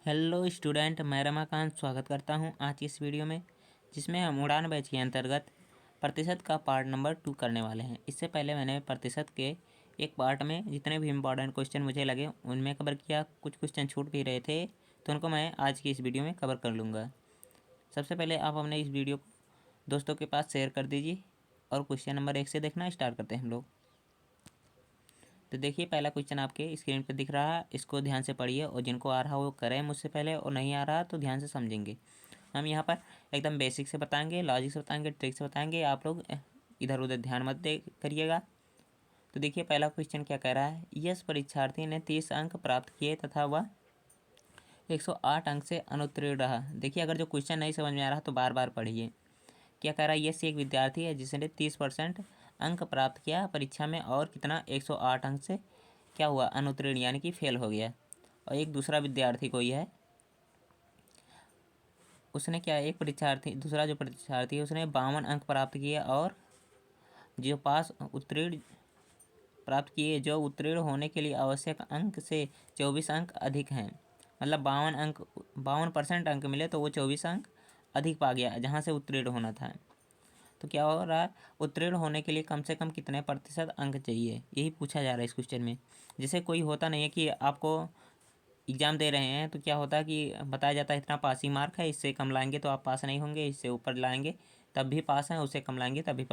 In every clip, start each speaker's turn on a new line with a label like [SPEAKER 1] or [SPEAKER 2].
[SPEAKER 1] Hello student, मैं रमाकांत स्वागत करता हूं आज की इस वीडियो में, जिसमें हम उड़ान बैच के अंतर्गत प्रतिशत का पार्ट नंबर 2 करने वाले हैं। इससे पहले मैंने प्रतिशत के एक पार्ट में जितने भी इम्पॉर्टेंट क्वेश्चन मुझे लगे उनमें कवर किया। कुछ क्वेश्चन छूट भी रहे थे तो उनको मैं आज की इस वीडियो में कवर कर लूँगा। सबसे पहले आप अपने इस वीडियो को दोस्तों के पास शेयर कर दीजिए और क्वेश्चन नंबर 1 से देखना स्टार्ट करते हैं हम लोग। तो देखिए, पहला क्वेश्चन आपके स्क्रीन पर दिख रहा है, इसको ध्यान से पढ़िए और जिनको आ रहा वो करें मुझसे पहले, और नहीं आ रहा तो ध्यान से समझेंगे। हम यहाँ पर एकदम बेसिक से बताएंगे, लॉजिक से बताएंगे, ट्रिक से बताएंगे। आप लोग इधर उधर ध्यान मत दे करिएगा। तो देखिए, पहला क्वेश्चन क्या कह रहा है। यस परीक्षार्थी ने 30 अंक प्राप्त किए तथा वह 108 अंक से अनुत्तीर्ण रहा। देखिए, अगर जो क्वेश्चन नहीं समझ में आ रहा तो बार बार पढ़िए। क्या कह रहा है, यस एक विद्यार्थी है जिसने 30% अंक प्राप्त किया परीक्षा में और कितना 108 अंक से क्या हुआ, अनुत्तीर्ण यानी कि फेल हो गया। और एक दूसरा विद्यार्थी कोई है, उसने क्या, एक परीक्षार्थी, दूसरा जो परीक्षार्थी है उसने 52 अंक प्राप्त किए और जो पास उत्तीर्ण प्राप्त किए, जो उत्तीर्ण होने के लिए आवश्यक अंक से 24 अंक अधिक हैं। मतलब 52% अंक मिले तो वो 24 अंक अधिक पा गया जहाँ से उत्तीर्ण होना था। तो क्या हो रहा है, उत्तीर्ण होने के लिए कम से कम कितने प्रतिशत अंक चाहिए, यही पूछा जा रहा है इस क्वेश्चन में। जैसे कोई होता नहीं है कि आपको एग्ज़ाम दे रहे हैं तो क्या होता है कि बताया जाता है इतना पासिंग मार्क है, इससे कम लाएंगे तो आप पास नहीं होंगे, इससे ऊपर लाएंगे तब भी पास हैं, उससे कम लाएंगे तब भी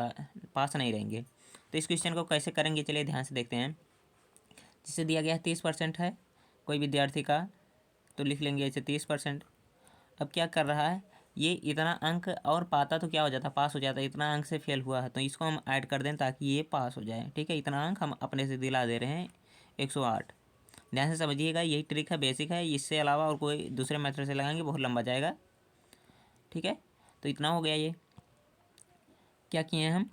[SPEAKER 1] पास नहीं रहेंगे। तो इस क्वेश्चन को कैसे करेंगे, चलिए ध्यान से देखते हैं। जिसे दिया गया है 30% है कोई विद्यार्थी का, तो लिख लेंगे इसे 30%। अब क्या कर रहा है, ये इतना अंक और पाता तो क्या हो जाता, पास हो जाता। इतना अंक से फेल हुआ है तो इसको हम ऐड कर दें ताकि ये पास हो जाए। ठीक है, इतना अंक हम अपने से दिला दे रहे हैं 108। ध्यान से समझिएगा, यही ट्रिक है, बेसिक है। इससे अलावा और कोई दूसरे मेथड से लगाएंगे बहुत लंबा जाएगा। ठीक है, तो इतना हो गया। ये क्या किए हम,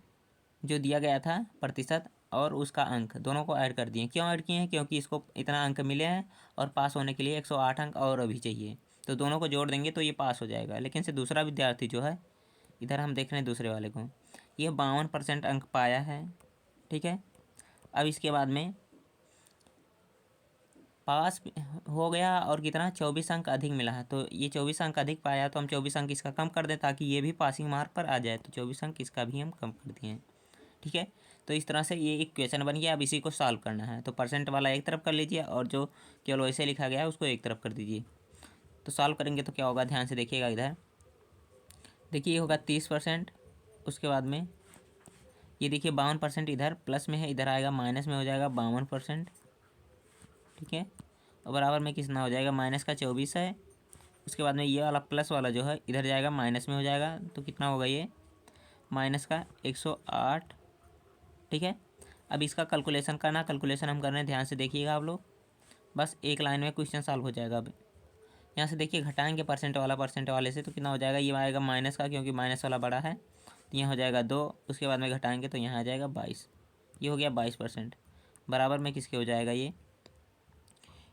[SPEAKER 1] जो दिया गया था प्रतिशत और उसका अंक दोनों को ऐड कर दिए। क्यों ऐड किए हैं, क्योंकि इसको इतना अंक मिले हैं और पास होने के लिए 108 अंक और अभी चाहिए, तो दोनों को जोड़ देंगे तो ये पास हो जाएगा। लेकिन से दूसरा विद्यार्थी जो है, इधर हम देख रहे हैं दूसरे वाले को, ये 52% अंक पाया है। ठीक है, अब इसके बाद में पास हो गया और कितना 24 अंक अधिक मिला है, तो ये 24 अंक अधिक पाया तो हम 24 अंक इसका कम कर दें ताकि ये भी पासिंग मार्क पर आ जाए। तो 24 अंक इसका भी हम कम कर दिए हैं। ठीक है, तो इस तरह से ये एक क्वेश्चन बन गया। अब इसी को सॉल्व करना है, तो परसेंट वाला एक तरफ कर लीजिए और जो केवल वैसे लिखा गया है उसको एक तरफ कर दीजिए। तो सॉल्व करेंगे तो क्या होगा, ध्यान से देखिएगा। इधर देखिए, ये होगा 30%। उसके बाद में ये देखिए 52% इधर प्लस में है, इधर आएगा माइनस में हो जाएगा 52%। ठीक है, और बराबर में कितना हो जाएगा, माइनस का 24 है। उसके बाद में ये वाला प्लस वाला जो है इधर जाएगा माइनस में हो जाएगा, तो कितना होगा ये माइनस का 108। ठीक है, अब इसका कैलकुलेशन करना, कैलकुलेशन हम कर रहे हैं, ध्यान से देखिएगा आप लोग। बस एक लाइन में क्वेश्चन सॉल्व हो जाएगा। अब यहाँ से देखिए, घटाएंगे परसेंट वाला परसेंट वाले से तो कितना हो जाएगा, ये आएगा माइनस का, क्योंकि माइनस वाला बड़ा है तो यहाँ हो जाएगा 2। उसके बाद में घटाएंगे तो यहाँ आ जाएगा 22। ये हो गया 22%। बराबर में किसके हो जाएगा, ये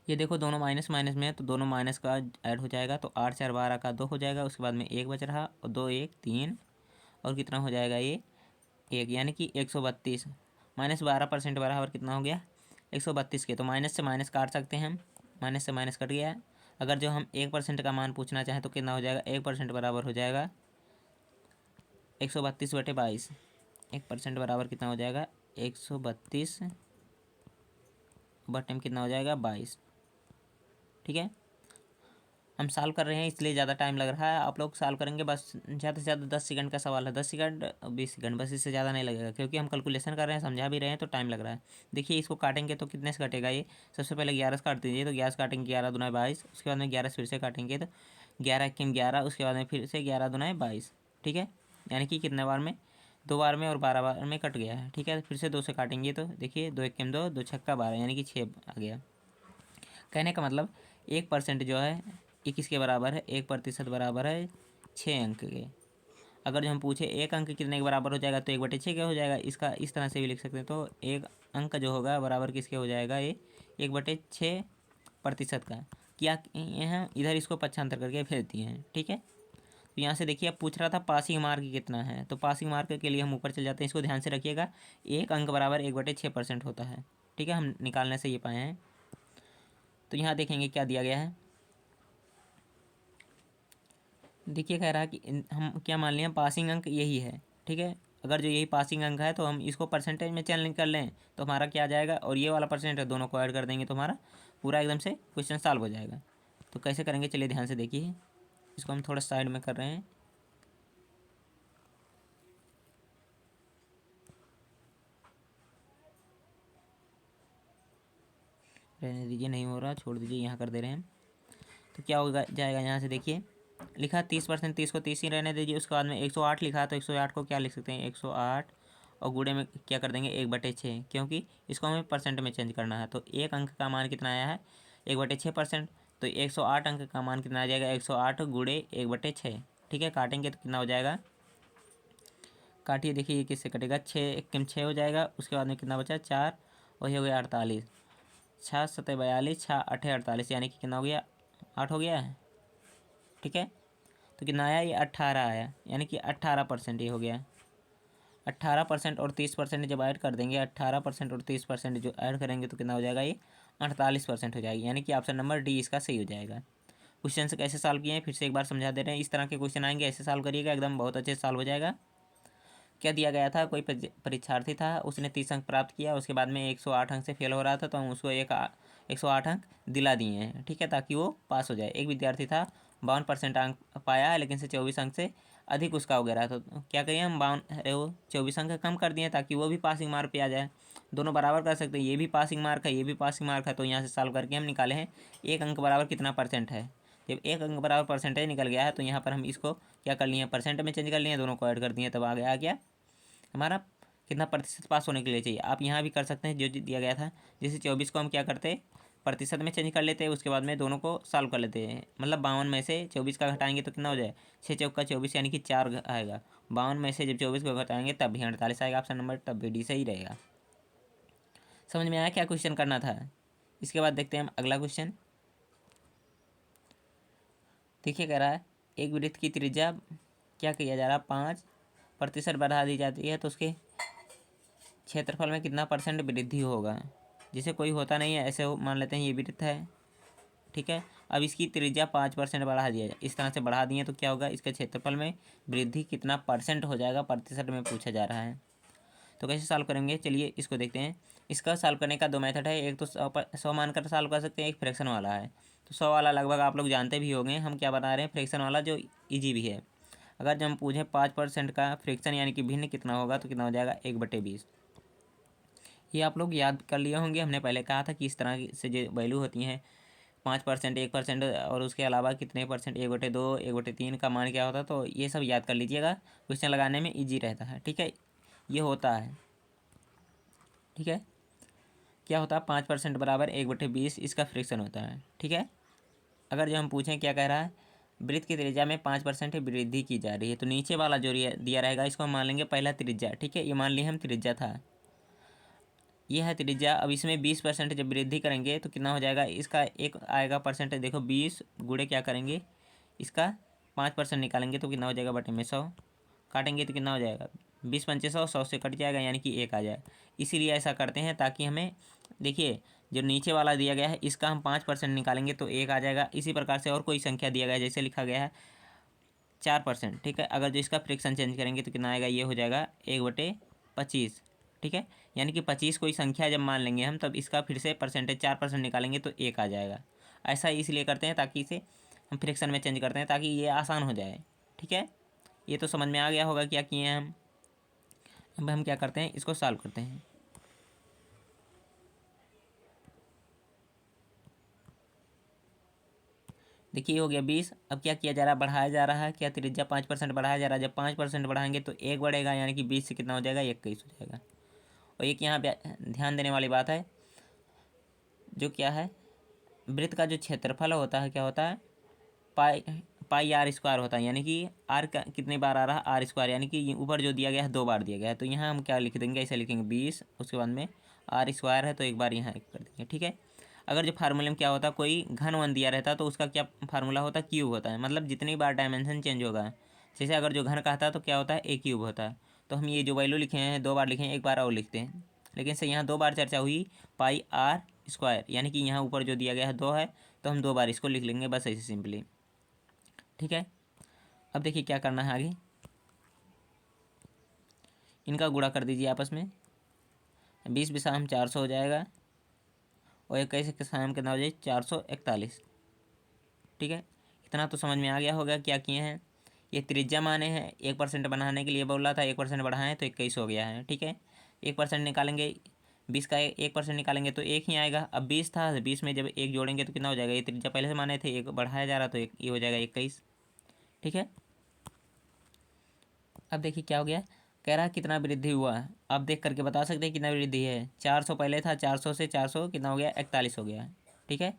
[SPEAKER 1] देखो दोनों माइनस माइनस में है तो दोनों माइनस का ऐड हो जाएगा, तो 8 4 12 का 2 हो जाएगा। उसके बाद में 1 बच रहा और 2 1 3 और कितना हो जाएगा ये 1, यानी कि 132। -12% बराबर कितना हो गया 132 के। तो माइनस से माइनस काट सकते हैं हम, माइनस से माइनस कट गया। अगर जो हम 1% का मान पूछना चाहें तो कितना हो जाएगा, 1% बराबर हो जाएगा 132/22। 1% बराबर कितना हो जाएगा 132 बटे में कितना हो जाएगा 22। ठीक है, हम सॉल्व कर रहे हैं इसलिए ज़्यादा टाइम लग रहा है। आप लोग सॉल्व करेंगे, बस ज़्यादा से ज़्यादा 10 सेकंड का सवाल है, 10 सेकंड 20 सेकंड, बस इससे ज़्यादा नहीं लगेगा, क्योंकि हम कैलकुलेशन कर रहे हैं, समझा भी रहे हैं तो टाइम लग रहा है। देखिए, इसको काटेंगे तो कितने से कटेगा ये, सबसे पहले 11 से काट दीजिए, तो 11 से काटेंगे 11 दूना 22। उसके बाद में 11 से फिर से काटेंगे तो 11 1 11, उसके बाद में फिर से 11 दूना 22। ठीक है, यानी कि कितने बार में, 2 बार में और 12 बार में कट गया है। ठीक है, फिर से 2 से काटेंगे तो देखिए 2 1 2, 2 छक्का 12, यानी कि 6 आ गया। कहने का मतलब 1% जो है ये किसके बराबर है, 1% बराबर है 6 अंक के। अगर जो हम पूछे एक अंक कितने के बराबर हो जाएगा तो 1/6 के हो जाएगा। इसका इस तरह से भी लिख सकते हैं, तो एक अंक जो होगा बराबर किसके हो जाएगा, ये 1/6% का। क्या यहाँ इधर इसको पक्षांतर करके भेज दिए हैं। ठीक है, तो यहाँ से देखिए अब पूछ रहा था पासिंग मार्क कितना है, तो पासिंग मार्क के लिए हम ऊपर चल जाते हैं। इसको ध्यान से रखिएगा, एक अंक बराबर 1/6% होता है। ठीक है, हम निकालने से ये पाए हैं। तो यहाँ देखेंगे क्या दिया गया है, देखिए कह रहा है कि हम क्या मान लिया, पासिंग अंक यही है, ठीक है। अगर जो यही पासिंग अंक है तो हम इसको परसेंटेज में चेंज कर लें तो हमारा क्या आ जाएगा, और ये वाला परसेंट है, दोनों को ऐड कर देंगे तो हमारा पूरा एकदम से क्वेश्चन सॉल्व हो जाएगा। तो कैसे करेंगे चलिए ध्यान से देखिए, इसको हम थोड़ा साइड में कर रहे हैं। रहने दीजिए, नहीं हो रहा, छोड़ दीजिए, यहाँ कर दे रहे हैं। तो क्या होगा जाएगा, यहाँ से देखिए लिखा 30%, 30 को 30 ही रहने दीजिए। उसके बाद में 108 लिखा, तो 108 को क्या लिख सकते हैं, 108 और गुणे में क्या कर देंगे 1/6, क्योंकि इसको हमें परसेंट में चेंज करना है। तो एक अंक का मान कितना आया है, 1/6%। तो 108 अंक का मान कितना आ जाएगा, 108 गुणे 1/6, ठीक है। काटेंगे तो कितना हो जाएगा, काटिए, देखिए ये किससे कटेगा, 6 हो जाएगा। उसके बाद में कितना बचा, 4, वही हो गया 48, 6 7 42, 6 8 48, यानी कि कितना हो गया, 8 हो गया है, ठीक है। तो कितना आया, ये 18 आया, यानी कि 18% ये हो गया। 18% और 30% जब ऐड कर देंगे, 18% और 30% जो ऐड करेंगे तो कितना हो जाएगा, ये 48% हो जाएगी, यानी कि ऑप्शन नंबर डी इसका सही हो जाएगा। क्वेश्चन से कैसे सॉल्व किए हैं फिर से एक बार समझा दे रहे हैं। इस तरह के क्वेश्चन आएंगे, ऐसे सॉल्व करिएगा, एकदम बहुत अच्छे से सॉल्व हो जाएगा। क्या दिया गया था, कोई परीक्षार्थी था, उसने 30 अंक प्राप्त किया, उसके बाद में 108 अंक से फेल हो रहा था, तो हम उसको 108 अंक दिला दिए हैं, ठीक है, ताकि वो पास हो जाए। एक विद्यार्थी था 52% अंक पाया है, लेकिन से 24 अंक से अधिक उसका हो गया, तो क्या करिए हम 24 अंक कम कर दिए ताकि वो भी पासिंग मार्क पे आ जाए। दोनों बराबर कर सकते हैं, ये भी पासिंग मार्क है, ये भी पासिंग मार्क है, तो यहाँ से सॉल्व करके हम निकाले हैं एक अंक बराबर कितना परसेंट है। जब एक अंक बराबर परसेंटेज निकल गया है तो यहाँ पर हम इसको क्या कर लिए, परसेंट में चेंज कर लिए, दोनों को ऐड कर दिए, तब आ गया हमारा कितना प्रतिशत पास होने के लिए चाहिए। आप यहाँ भी कर सकते हैं जो दिया गया था, जैसे 24 को हम क्या करते प्रतिशत में चेंज कर लेते हैं, उसके बाद में दोनों को सॉल्व कर लेते हैं। मतलब 52 में से 24 का घटाएंगे तो कितना हो जाए, 6 चौका 24, यानी कि 4 आएगा। 52 में से जब 24 को घटाएंगे तब भी 48 आएगा, ऑप्शन नंबर तब भी डी सही रहेगा। समझ में आया क्या क्वेश्चन करना था। इसके बाद देखते हैं हम अगला क्वेश्चन। देखिए कह रहा है एक वृत्त की त्रिज्या क्या किया जा रहा है, 5% बढ़ा दी जाती है, तो उसके क्षेत्रफल में कितना परसेंट वृद्धि होगा। जिसे कोई होता नहीं है, ऐसे मान लेते हैं ये वृत्त है, ठीक है। अब इसकी त्रिज्या 5% बढ़ा दिया जाए, इस तरह से बढ़ा दिए तो क्या होगा, इसके क्षेत्रफल में वृद्धि कितना परसेंट हो जाएगा, प्रतिशत में पूछा जा रहा है। तो कैसे सॉल्व करेंगे चलिए इसको देखते हैं। इसका सॉल्व करने का दो मेथड है, एक तो 100 मानकर सॉल्व कर सकते हैं, एक फ्रैक्शन वाला है। तो 100 वाला लगभग आप लोग जानते भी होंगे, हम क्या बता रहे हैं, फ्रैक्शन वाला जो ईजी भी है। अगर जब हम पूछें 5% का फ्रैक्शन यानी कि भिन्न कितना होगा, तो कितना हो जाएगा 1/20। ये आप लोग याद कर लिए होंगे, हमने पहले कहा था कि इस तरह से जो वैल्यू होती हैं 5%, 1% और उसके अलावा कितने परसेंट, 1/2, 1/3 का मान क्या होता है, तो ये सब याद कर लीजिएगा, क्वेश्चन लगाने में ईजी रहता है, ठीक है। ये होता है, ठीक है, क्या होता है 5% बराबर 1/20, इसका फ्रैक्शन होता है, ठीक है। अगर जो हम पूछें क्या कह रहा है, वृत्त की त्रिज्या में 5% वृद्धि की जा रही है, तो नीचे वाला जो दिया रहेगा इसको हम मान लेंगे पहला त्रिज्या, ठीक है। ये मान लिए हम त्रिज्या था, ये है त्रिज्या। अब इसमें 20% जब वृद्धि करेंगे तो कितना हो जाएगा, इसका एक आएगा परसेंट, देखो 20 गुणे क्या करेंगे, इसका 5% निकालेंगे तो कितना हो जाएगा, बटे में 100, काटेंगे तो कितना हो जाएगा, 20×5 100 से कट जाएगा, यानी कि एक आ जाए। इसीलिए ऐसा करते हैं ताकि हमें, देखिए जो नीचे वाला दिया गया है इसका हम 5% निकालेंगे तो एक आ जाएगा। इसी प्रकार से और कोई संख्या दिया गया है, जैसे लिखा गया है 4%, ठीक है। अगर जो इसका फ्रैक्शन चेंज करेंगे तो कितना आएगा, ये हो जाएगा 1/25, ठीक है। यानी कि 25 कोई संख्या जब मान लेंगे हम, तब इसका फिर से परसेंटेज 4% निकालेंगे तो एक आ जाएगा। ऐसा इसलिए करते हैं ताकि इसे हम फ्रैक्शन में चेंज करते हैं ताकि ये आसान हो जाए, ठीक है। ये तो समझ में आ गया होगा क्या किए हैं हम। अब हम क्या करते हैं, इसको सॉल्व करते हैं। देखिए हो गया 20। अब क्या किया जा रहा है, बढ़ाया जा रहा है, क्या त्रिज्या 5% बढ़ाया जा रहा है। जब 5% बढ़ाएंगे तो एक बढ़ेगा, यानी कि 20 से कितना हो जाएगा, 21 हो जाएगा। और एक यहाँ पे ध्यान देने वाली बात है, जो क्या है, वृत्त का जो क्षेत्रफल होता है क्या होता है, पाई पाई आर स्क्वायर होता है, यानी कि आर का कितने बार आ रहा है, आर स्क्वायर, यानी कि ऊपर जो दिया गया है 2 बार दिया गया है, तो यहाँ हम क्या लिख देंगे, ऐसे लिखेंगे 20, उसके बाद में आर स्क्वायर है तो एक बार यहाँ कर देंगे, ठीक है। अगर जो फार्मूले में क्या होता है, कोई घन वन दिया रहता है तो उसका क्या फार्मूला होता है, क्यूब होता है, मतलब जितनी बार डायमेंशन चेंज होगा। जैसे अगर जो घन कहता है तो क्या होता है, ए क्यूब होता है। तो हम ये जो वैल्यू लिखे हैं 2 बार लिखे हैं, एक बार और लिखते हैं, लेकिन से यहाँ 2 बार चर्चा हुई पाई आर स्क्वायर, यानी कि यहाँ ऊपर जो दिया गया है 2 है, तो हम 2 बार इसको लिख लेंगे बस ऐसे सिंपली, ठीक है। अब देखिए क्या करना है आगे, इनका गुणा कर दीजिए आपस में, 20 बिसाम 400 हो जाएगा और 21 के शाम कितना हो जाए 441। ठीक है, इतना तो समझ में आ गया होगा क्या किए हैं। ये त्रिज्या माने हैं, 1% बनाने के लिए बोल रहा था, 1% बढ़ाएं तो 21 हो गया है। ठीक है, 1% निकालेंगे, 20 का 1% निकालेंगे तो एक ही आएगा। अब 20 था, 20 में जब एक जोड़ेंगे तो कितना हो जाएगा, ये त्रिज्या पहले से माने थे, एक बढ़ाया जा रहा तो एक ये हो जाएगा 21। ठीक है, अब देखिए क्या हो गया, कह रहा है कितना वृद्धि हुआ है। आप देख करके बता सकते हैं कितना वृद्धि है। 400 पहले था, 400 से 400 कितना हो गया, 41 हो गया है। ठीक है,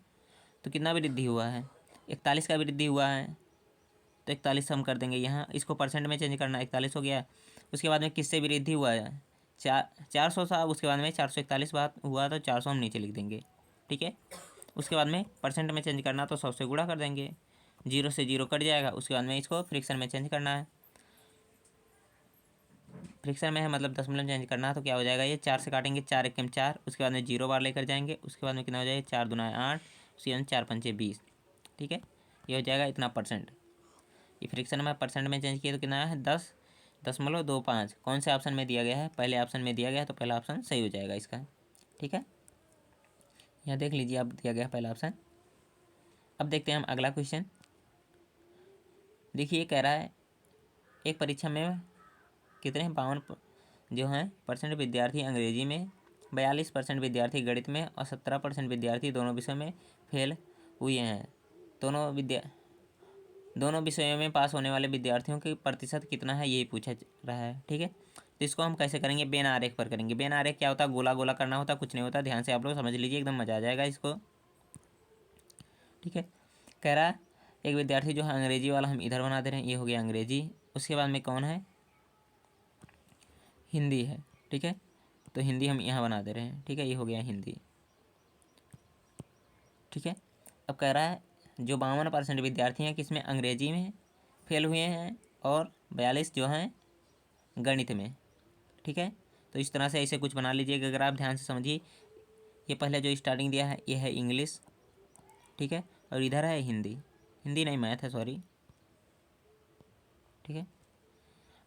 [SPEAKER 1] तो कितना वृद्धि हुआ है, 41 का वृद्धि हुआ है। तो 41 हम कर देंगे यहाँ, इसको परसेंट में चेंज करना, 41 हो गया। उसके बाद में किससे वृद्धि हुआ है, 400 था, उसके बाद में 441 बात हुआ तो 400 हम नीचे लिख देंगे। ठीक है, उसके बाद में परसेंट में चेंज करना तो 100 से गुणा कर देंगे, 0 से 0 कट जाएगा। उसके बाद में इसको फ्रिक्शन में चेंज करना है, फ्रिक्शन में है मतलब दशमलव चेंज करना है तो क्या हो जाएगा, ये 4 से काटेंगे, 4 एकम 4, उसके बाद में 0 बार लेकर जाएंगे, उसके बाद में कितना हो जाएगा 4 दूना 8, उसके बाद 4 पंचे 20। ठीक है, ये हो जाएगा इतना परसेंट। ये फ्रिक्शन में परसेंट में चेंज किया तो कितना है 10.25। कौन से ऑप्शन में दिया गया है, पहले ऑप्शन में दिया गया है तो पहला ऑप्शन सही हो जाएगा इसका। ठीक है, यहाँ देख लीजिए अब दिया गया है पहला ऑप्शन। अब देखते हैं हम अगला क्वेश्चन। देखिए कह रहा है एक परीक्षा में कितने 52 जो हैं परसेंट विद्यार्थी अंग्रेजी में, 42% विद्यार्थी गणित में और 17% विद्यार्थी दोनों विषयों में फेल हुए हैं। दोनों विषयों में पास होने वाले विद्यार्थियों की प्रतिशत कितना है ये पूछा रहा है। ठीक है, तो इसको हम कैसे करेंगे, बेन आरेख पर करेंगे। बेन आरेख क्या होता है, गोला गोला करना होता, कुछ नहीं होता, ध्यान से आप लोग समझ लीजिए, एकदम मजा आ जाएगा इसको। ठीक है, कह रहा है एक विद्यार्थी जो है अंग्रेजी वाला हम इधर बना दे रहे हैं, ये हो गया अंग्रेजी। उसके बाद में कौन है, हिंदी है। ठीक है, तो हिंदी हम यहाँ बना दे रहे हैं। ठीक है, ये हो गया हिंदी। ठीक है, अब कह रहा है जो 52% विद्यार्थी हैं किसमें, अंग्रेजी में फेल हुए हैं और 42 जो हैं गणित में। ठीक है, तो इस तरह से ऐसे कुछ बना लीजिएगा। अगर आप ध्यान से समझिए, ये पहले जो स्टार्टिंग दिया है ये है इंग्लिश। ठीक है, और इधर है हिंदी, हिंदी नहीं मैथ है, सॉरी। ठीक है,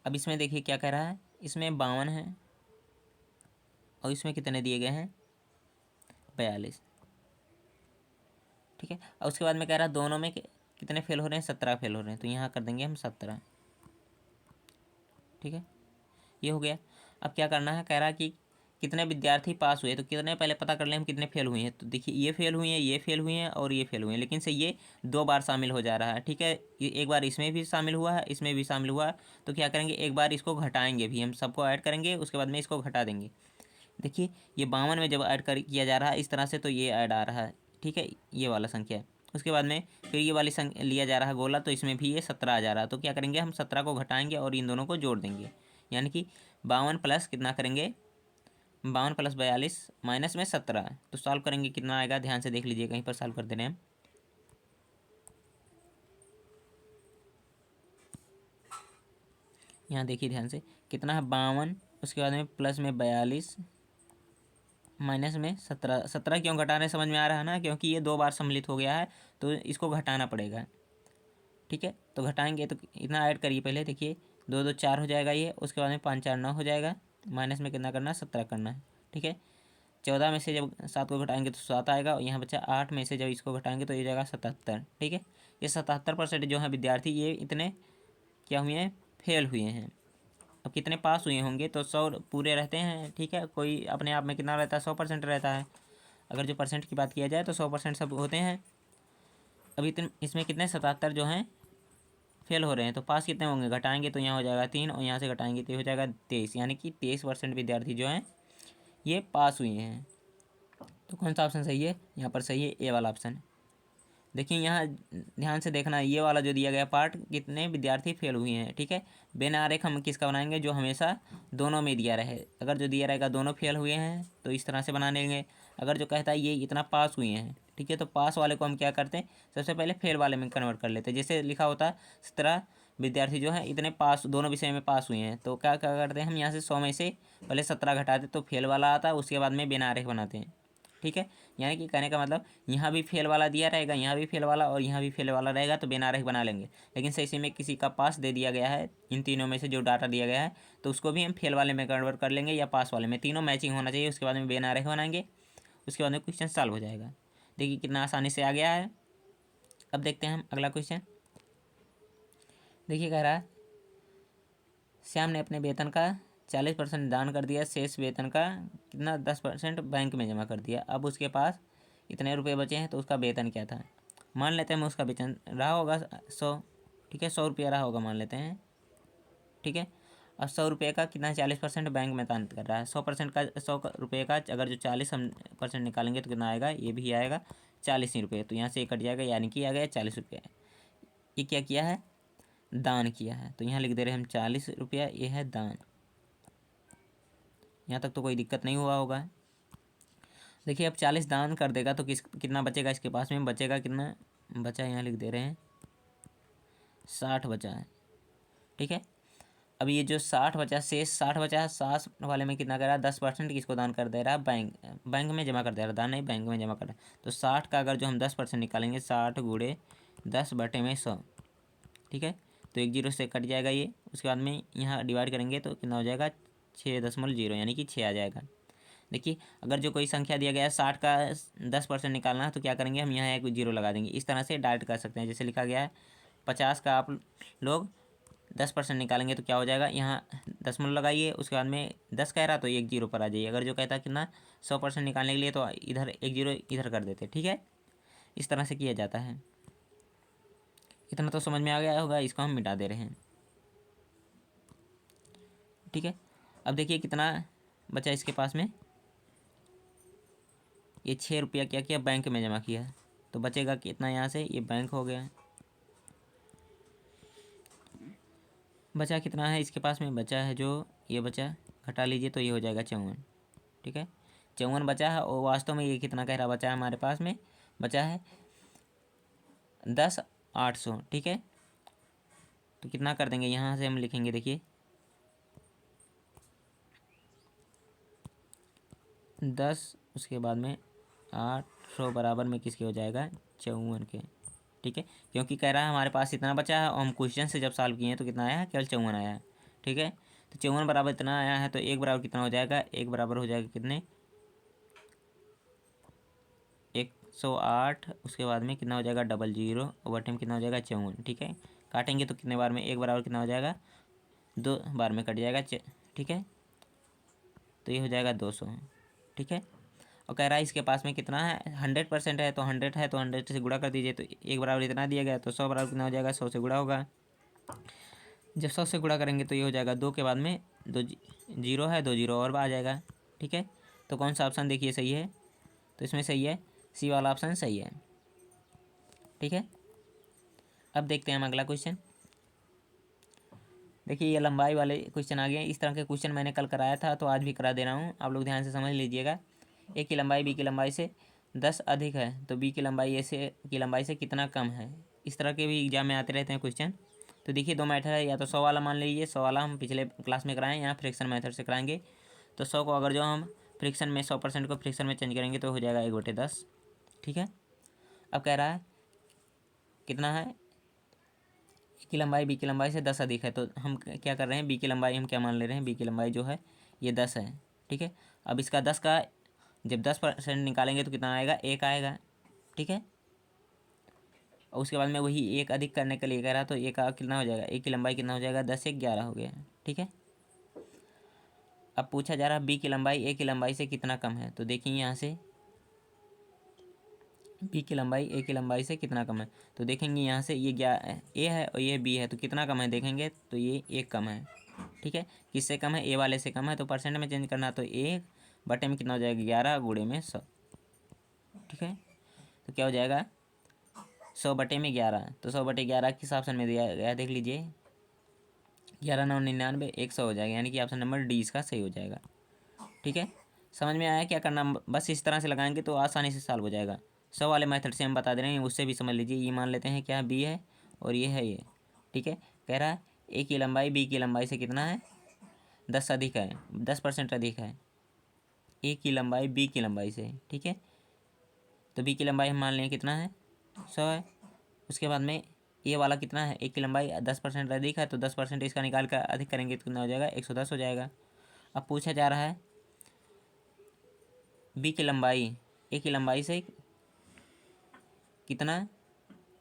[SPEAKER 1] अब इसमें देखिए क्या कह रहा है, इसमें 52 है और इसमें कितने दिए गए हैं, 42। ठीक है, और उसके बाद में कह रहा है दोनों में कितने फेल हो रहे हैं, 17 फेल हो रहे हैं, तो यहाँ कर देंगे हम 17। ठीक है, ये हो गया। अब क्या करना है, कह रहा है कि कितने विद्यार्थी पास हुए, तो कितने पहले पता कर लें हम कितने फेल हुए हैं। तो देखिए ये फेल हुए हैं, ये फेल हुए हैं और ये फेल हुए हैं, लेकिन से ये 2 बार शामिल हो जा रहा है। ठीक है, ये एक बार इसमें भी शामिल हुआ है, इसमें भी शामिल हुआ है, तो क्या करेंगे एक बार इसको घटाएंगे भी, हम सबको ऐड करेंगे, उसके बाद में इसको घटा देंगे। देखिए ये 52 में जब ऐड कर किया जा रहा है इस तरह से, तो ये ऐड आ रहा है। ठीक है, ये वाला संख्या है। उसके बाद में फिर ये वाली संख्या लिया जा रहा है गोला, तो इसमें भी ये 17 आ जा रहा है। तो क्या करेंगे हम 17 को घटाएंगे और इन दोनों को जोड़ देंगे, यानी कि 52 प्लस कितना करेंगे, 52 प्लस 42 माइनस में 17, तो सॉल्व करेंगे कितना आएगा, ध्यान से देख लीजिए, कहीं पर सॉल्व कर दे रहे हैं हम। यहाँ देखिए ध्यान से कितना है 52, उसके बाद में प्लस में 42 माइनस में 17। 17 क्यों घटा रहे समझ में आ रहा है ना, क्योंकि ये 2 बार सम्मिलित हो गया है तो इसको घटाना पड़ेगा। ठीक है, तो घटाएंगे तो इतना ऐड करिए पहले, देखिए 2 2 4 हो जाएगा ये, उसके बाद में 5 4 9 हो जाएगा, माइनस में कितना करना है 17 करना है। ठीक है, 14 में से जब 7 को घटाएंगे तो 7 आएगा, और यहाँ बचा 8 में से जब इसको घटाएंगे तो ये जाएगा 77। ठीक है, ये 77% जो है विद्यार्थी ये इतने क्या हुए हैं, फेल हुए हैं। अब कितने पास हुए होंगे, तो 100 पूरे रहते हैं। ठीक है, कोई अपने आप में कितना रहता है, 100% रहता है। अगर जो परसेंट की बात किया जाए तो 100% सब होते हैं। अभी इतने इसमें कितने 77 जो हैं फेल हो रहे हैं, तो पास कितने होंगे, घटाएंगे तो यहाँ हो जाएगा 3 और यहाँ से घटाएंगे तो हो जाएगा 23, यानी कि 23% विद्यार्थी जो हैं ये पास हुए हैं। तो कौन सा ऑप्शन सही है, यहाँ पर सही है ए वाला ऑप्शन। देखिए यहाँ ध्यान से देखना, ये वाला जो दिया गया पार्ट कितने विद्यार्थी फेल हुए हैं। ठीक है, बिन आरेख हम किसका बनाएंगे, जो हमेशा दोनों में दिया रहे। अगर जो दिया रहेगा दोनों फेल हुए हैं तो इस तरह से बना लेंगे। अगर जो कहता है ये इतना पास हुए हैं, ठीक है, तो पास वाले को हम क्या करते हैं, सबसे पहले फेल वाले में कन्वर्ट कर लेते हैं। जैसे लिखा होता है 17 विद्यार्थी जो है इतने पास दोनों विषय में पास हुए हैं, तो क्या क्या करते हैं हम यहाँ से 100 में से पहले 17 घटाते तो फेल वाला आता है, उसके बाद में बिन आरेख बनाते हैं। ठीक है। यानी कि कहने का मतलब यहाँ भी फेल वाला दिया रहेगा, यहाँ भी फेल वाला और यहाँ भी फेल वाला रहेगा, तो बिना रहे बना लेंगे। लेकिन सही में किसी का पास दे दिया गया है, इन तीनों में से जो डाटा दिया गया है, तो उसको भी हम फेल वाले में कन्वर्ट कर लेंगे या पास वाले में, तीनों मैचिंग होना चाहिए। उसके बाद में बिना रहे बनाएंगे, उसके बाद में क्वेश्चन सॉल्व हो जाएगा। देखिए कितना आसानी से आ गया है। अब देखते हैं हम अगला क्वेश्चन। देखिए कह रहा है श्याम ने अपने वेतन का 40% दान कर दिया, शेष वेतन का कितना 10% बैंक में जमा कर दिया। अब उसके पास इतने रुपए बचे हैं, तो उसका वेतन क्या था। मान लेते हैं मैं उसका वेतन रहा होगा 100, ठीक है, 100 रुपया रहा होगा मान लेते हैं, ठीक है। अब 100 रुपये का कितना 40% बैंक में दान कर रहा है। 100% का 100 रुपये का अगर जो 40 हम % निकालेंगे तो कितना आएगा, ये भी आएगा 40 ही रुपये। तो यहाँ से ये कट जाएगा, यानी कि आ गया 40 रुपये। ये क्या किया है, दान किया है, तो यहाँ लिख दे रहे हैं हम 40 रुपया, ये है दान। यहाँ तक तो कोई दिक्कत नहीं हुआ होगा। देखिए अब 40 दान कर देगा तो कितना बचेगा इसके पास में, बचेगा कितना बचा, यहाँ लिख दे रहे हैं 60 बचा है, ठीक है। अब ये जो 60 बचा, शेष 60 बचा, 60 वाले में कितना कर रहा है, 10% किसको दान कर दे रहा है, बैंक में जमा कर दे रहा है, दान नहीं बैंक में जमा कर रहा है। तो 60 का अगर जो हम 10% निकालेंगे, 60 गुणे 10/100, ठीक है। तो 1 जीरो से कट जाएगा ये। उसके बाद में यहाँ डिवाइड करेंगे तो कितना हो जाएगा 6.0, यानी कि 6 आ जाएगा। देखिए अगर जो कोई संख्या दिया गया है 60 का 10% निकालना है, तो क्या करेंगे हम यहाँ एक जीरो लगा देंगे। इस तरह से डायरेक्ट कर सकते हैं। जैसे लिखा गया है 50 का आप लोग 10% निकालेंगे तो क्या हो जाएगा, यहाँ दशमलव लगाइए, उसके बाद में 10 कह रहा तो एक जीरो पर आ जाइए। अगर जो कहता है कितना 100% निकालने के लिए, तो इधर एक जीरो इधर कर देते, ठीक है। इस तरह से किया जाता है। इतना तो समझ में आ गया होगा, इसको हम मिटा दे रहे हैं, ठीक है। अब देखिए कितना बचा इसके पास में, ये 6 रुपया क्या किया, बैंक में जमा किया, तो बचेगा कितना यहाँ से, ये बैंक हो गया। बचा कितना है इसके पास में, बचा है जो ये बचा, घटा लीजिए तो ये हो जाएगा 54, ठीक है। 54 बचा है, और वास्तव में ये कितना कह रहा बचा है हमारे पास में, बचा है 10,800, ठीक है। तो कितना कर देंगे, यहाँ से हम लिखेंगे, देखिए 10, उसके बाद में 800 बराबर में किसके हो जाएगा, 54 के, ठीक है। क्योंकि कह रहा है हमारे पास इतना बचा है, और हम क्वेश्चन से जब सॉल्व किए हैं तो कितना आया है, केवल 54 आया है, ठीक है। तो 54 बराबर इतना आया है, तो एक बराबर कितना हो जाएगा, एक बराबर हो जाएगा कितने 108, उसके बाद में कितना हो जाएगा 00, ओवर टाइम कितना हो जाएगा 54, ठीक है। काटेंगे तो कितने बार में, एक बराबर कितना हो जाएगा, 2 बार में कट जाएगा, ठीक है। तो ये हो जाएगा 200, ठीक है। और कह रहा है इसके पास में कितना है, 100% है, तो 100 है तो 100 से गुणा कर दीजिए। तो एक बराबर इतना दिया गया, तो 100 बराबर कितना हो जाएगा, 100 से गुणा होगा। जब 100 से गुणा करेंगे तो ये हो जाएगा 2 के बाद में 2 जीरो है, 2 जीरो और आ जाएगा, ठीक है। तो कौन सा ऑप्शन देखिए सही है, तो इसमें सही है, सी वाला ऑप्शन सही है, ठीक है। अब देखते हैं हम अगला क्वेश्चन। देखिए ये लंबाई वाले क्वेश्चन आ गए। इस तरह के क्वेश्चन मैंने कल कराया था, तो आज भी करा दे रहा हूँ, आप लोग ध्यान से समझ लीजिएगा। ए की लंबाई बी की लंबाई से 10 अधिक है, तो बी की लंबाई ए से की लंबाई से कितना कम है। इस तरह के भी एग्जाम में आते रहते हैं क्वेश्चन। तो देखिए 2 मेथड है, या तो 100 वाला मान लीजिए, 100 वाला हम पिछले क्लास में कराएं, यहाँ फ्रिक्शन मेथड से कराएंगे। तो 100 को अगर जो हम फ्रिक्शन में 100% को फ्रिक्शन में चेंज करेंगे तो हो जाएगा 1/10, ठीक है। अब कह रहा है कितना है, ए की लंबाई बी की लंबाई से 10 अधिक है, तो हम क्या कर रहे हैं, बी की लंबाई हम क्या मान ले रहे हैं, बी की लंबाई जो है ये 10 है, ठीक है। अब इसका 10 का जब 10% निकालेंगे तो कितना आएगा, 1 आएगा, ठीक है। और उसके बाद में वही 1 अधिक करने के लिए कह रहा, तो 1 का कितना हो जाएगा, ए की लंबाई कितना हो जाएगा, 10 1 11 हो गया, ठीक है। अब पूछा जा रहा है बी की लंबाई ए की लंबाई से कितना कम है। तो देखिए यहाँ से बी की लंबाई ए की लंबाई से कितना कम है, तो देखेंगे यहाँ से ये ए है और ये बी है, तो कितना कम है देखेंगे, तो ये 1 कम है, ठीक है। किससे कम है, ए वाले से कम है, तो परसेंट में चेंज करना, तो 1 बटे में कितना हो जाएगा 11 गुणे में 100, ठीक है। तो क्या हो जाएगा 100 बटे में 11, तो 100 बटे 11 किस ऑप्शन में दिया गया देख लीजिए, 11 9 99 100 हो जाएगा, यानी कि ऑप्शन नंबर डी इसका सही हो जाएगा, ठीक है। समझ में आया क्या करना, बस इस तरह से लगाएंगे तो आसानी से सॉल्व हो जाएगा। 100 वाले मेथड से हम बता दे रहे हैं, उससे भी समझ लीजिए। ये मान लेते हैं क्या बी है और ये है ये, ठीक है। कह रहा है ए की लंबाई बी की लंबाई से कितना है, 10 अधिक है, 10% अधिक है ए की लंबाई बी की लंबाई से, ठीक है। तो बी की लंबाई हम मान लें कितना है, 100 है। उसके बाद में ए वाला कितना है, ए की लंबाई 10% अधिक है, तो 10% इसका निकाल कर अधिक करेंगे तो कितना हो जाएगा, 110 हो जाएगा। अब पूछा जा रहा है बी की लंबाई ए की लंबाई से कितना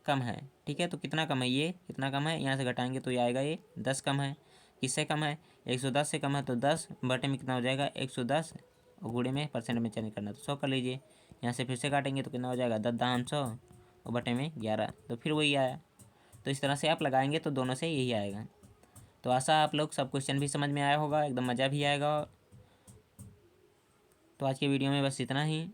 [SPEAKER 1] कम है। ठीक है, तो कितना कम है, ये कितना कम है, यहाँ से घटाएंगे तो ये आएगा, ये 10 कम है। किससे कम है, 110 से कम है, तो 10 बटे में कितना हो जाएगा, 110 और गुणे में परसेंट में चेंज करना, तो 100 कर लीजिए। यहाँ से फिर से काटेंगे तो कितना हो जाएगा, 10 दाम 100 और बटे में 11, तो फिर वही आया। तो इस तरह से आप लगाएंगे तो दोनों से यही आएगा। तो आशा आप लोग सब क्वेश्चन भी समझ में आया होगा, एकदम मज़ा भी आएगा। तो आज के वीडियो में बस इतना ही।